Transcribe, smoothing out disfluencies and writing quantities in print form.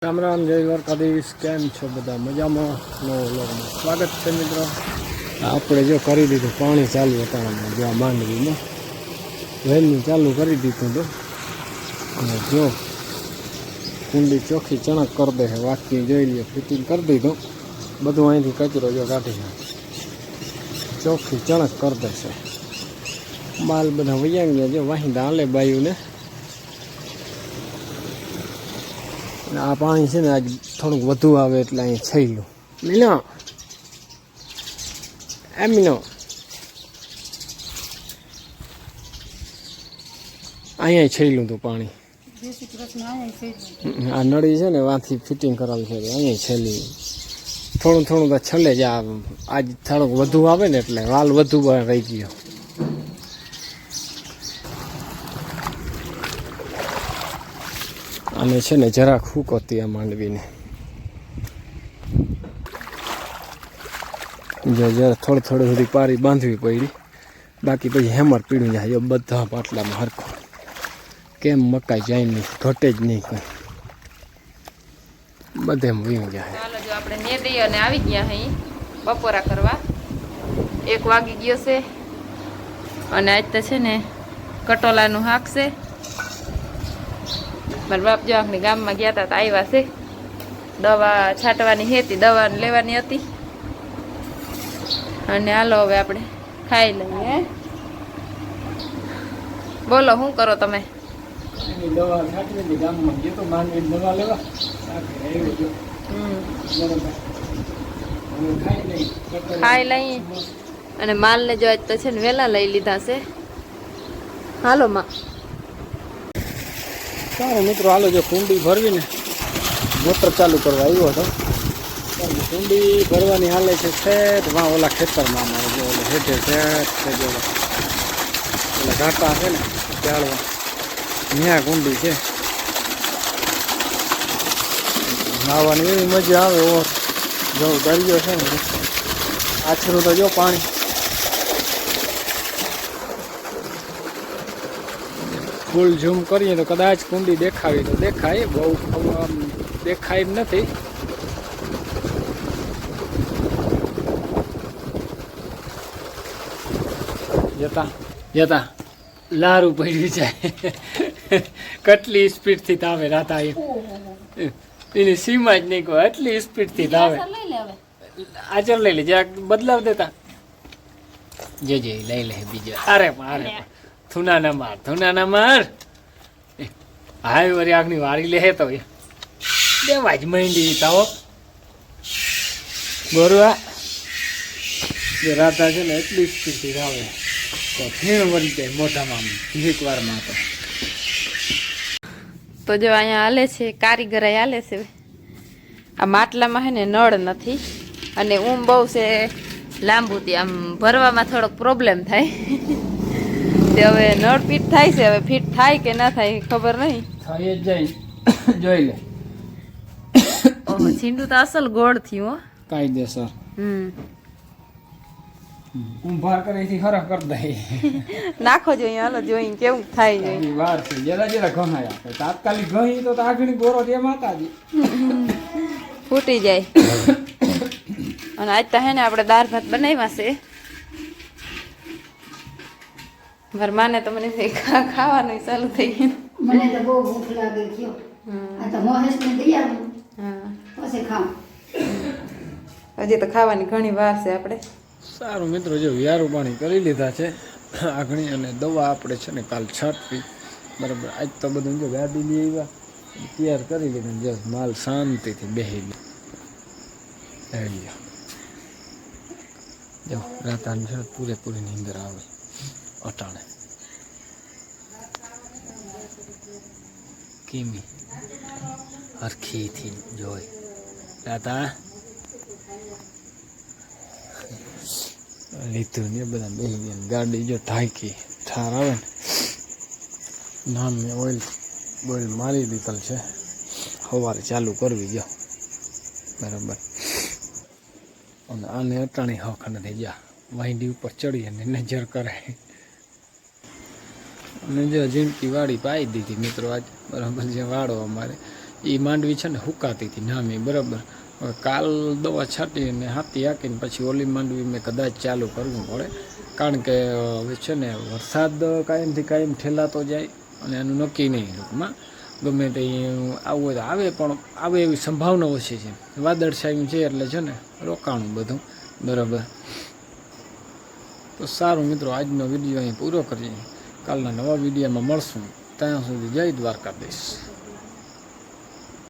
રામ રામ, જય દ્વારકાધીશ. કેમ છો બધા? મજામાં? નવો વ્લોગમાં સ્વાગત છે મિત્રો. આપણે જો કરી દીધું પાણી ચાલુ હતા જો આ માંડવીમાં વહેલું ચાલુ કરી દીધું હતું. અને જો કુંડી ચોખ્ખી ચણક કરી દે છે, વાટકી જોઈ લે ફિટિંગ કરી દીધું બધું. અહીંથી કચરો જો કાઢી નાખે, ચોખ્ખી ચણક કરી દેશે. માલ બધા વૈયા ગયા જો વાહિંદા હાલે બાયુને. આ પાણી છે ને આજ થોડુંક વધુ આવે એટલે અહીં છેલ્લું મીનો મીનો અહીંયા છેલ્લું હતું પાણી. આ નળી છે ને વાંથી ફિટિંગ કરાવી છે, અહીંયા છેલ્લી થોડું થોડું તો છેલ્લે જ આજ થોડુંક વધુ આવે ને એટલે વાલ વધુ રહી ગયો. અને છે ને જરાક ફૂક હતી આ માંડવીને, જરા થોડી થોડી સુધી પારી બાંધવી પડી, બાકી પછી હેમર પીડું જાય બધા પાટલામાં હરખો. કેમ મકાઈ જાય નહીં, ઘટે જ નહીં કંઈ, બધે વીણ જાય. ચાલો જો આપણે નેદી અને આવી ગયા અહીં બપોરા કરવા. 1 વાગી ગયો છે અને આજ તો છે ને કટોલાનું શાક છે. મારા બાપ જો આપણે ગામમાં ગયા હતા તો આવ્યા છે, દવા છાંટવાની હતી, દવા લેવાની હતી. અને હાલો હવે આપણે ખાઈ લઈએ. બોલો શું કરો તમે? દવા છાંટવી ગામમાં ગયો તો માંડવી દવા લેવા ખાઈ લઈ. અને માલને જો આજ તો છે ને વહેલા લઈ લીધા છે. હાલો માં. સારું મિત્રો, હાલો જો કુંડી ભરવીને મોટર ચાલુ કરવા આવ્યો હતો. કુંડી ભરવાની હાલે છે છેટ વાં ઓલા ખેતરમાં અમારે જો ઓલા હેઠે છેટ જો ઓલા ઘાટા છે ને ચાળવા ત્યાં કુંડી છે. નાહવાની એવી મજા આવે. ઓ જો દરિયો છે ને આછરું તો જો પાણી. ફૂલ ઝૂમ કરીએ તો કદાચ કુંડી દેખાવી તો દેખાય, બહુ દેખાય એમ નથી. જતા જતા લારું પડ્યું જાય. કેટલી સ્પીડથી તાવે રાતા એની સીમા જ નહીં કહો, એટલી સ્પીડથી તાવે. આચર લઈ લે, જરાક બદલાવ દેતા જે લઈ લે બીજો. અરે અરે થુના ના માર, થુના ના માર. હાય વરી આગની વારી લે તો દેવા જ માંડી તાવો બરોબર. જે રાતા છે ને એટલી સ્પીડથી આવે તો ફીણ વળી જાય મોઢામાં ઘીક વારમાં. તો જો અહીંયા હાલે છે કારીગરાઈ હાલે છે. આ માટલામાં છે ને નળ નથી અને ઊંઘ બહુ છે લાંબુથી, આમ ભરવામાં થોડોક પ્રોબ્લેમ થાય. તે હવે નળ ફિટ થાય છે, હવે ફિટ થાય કે ના થાય ખબર નહીં. થઈ જ જાય, જોઈ લે. છીંડું તો અસલ ગોળ થયું હો, કાયદેસર. ઊંભા કરીથી ખરા કરી દે. નાખો જોઈએ, હાલો જોઈએ કેવું થાય જોઈએ. વાર છે જરા જરા ઘણાયા તાત્કાલિક ઘણી તો આગળ ગોરો જે માતાજી ફૂટી જાય. અને આજ તો હે ને આપણે દાળ ભાત બનાવ્યા છે. મારા માને તો મને ખાવાનું ચાલુ થઈ ગયું. મને તો બહુ ભૂખ લાગે છે. આ તો મહેશને દઈ આવું. હા પછી ખાવ. હજી તો ખાવાની ઘણી વાર છે આપણે. સારું મિત્રો, જો વ્યારું પાણી કરી લીધા છે આગણી. અને દવા આપણે છે ને કાલ છાંટવી બરાબર. આજ તો બધું જો ગાડી લઈ આવ્યા તૈયાર કરી લીધું. જો માલ શાંતિથી બેસી ગયો. જો રાતાની છે પૂરેપૂરી નીંદર આવે અટાણે. કેમી હરખીથી જોઈ રાતા લીધું ને બધા બેસી ગયા. ગાડી જો ઢાંકી ઠાર આવે ને નામ મેં ઓઇલ મારી દીધેલ છે, સવારે ચાલુ કરવી જો બરાબર. અને આને અટાણી હક નથી જા વાહિંડી ઉપર ચડી અને નજર કરે. અને જો જિંદગી વાળી પાઈ દીધી મિત્રો આજ બરાબર. જે વાળો અમારે એ માંડવી છે ને હુકાતી હતી નામી બરાબર. હવે કાલ દવા છાંટીને હાથી હાંકીને પછી ઓલી માંડવી મેં કદાચ ચાલુ કરવું પડે, કારણ કે હવે છે ને વરસાદ કાયમથી કાયમ ઠેલાતો જાય અને એનું નક્કી નહીં. ટૂંકમાં ગમે તે આવું હોય તો આવે, પણ આવે એવી સંભાવના ઓછી છે. વાદળછાયું છે એટલે છે ને રોકાણું બધું બરાબર. તો સારું મિત્રો, આજનો વિડીયો અહીં પૂરો કરીએ. કાલના નવા વિડીયોમાં મળશું. ત્યાં સુધી જય દ્વારકાધીશ.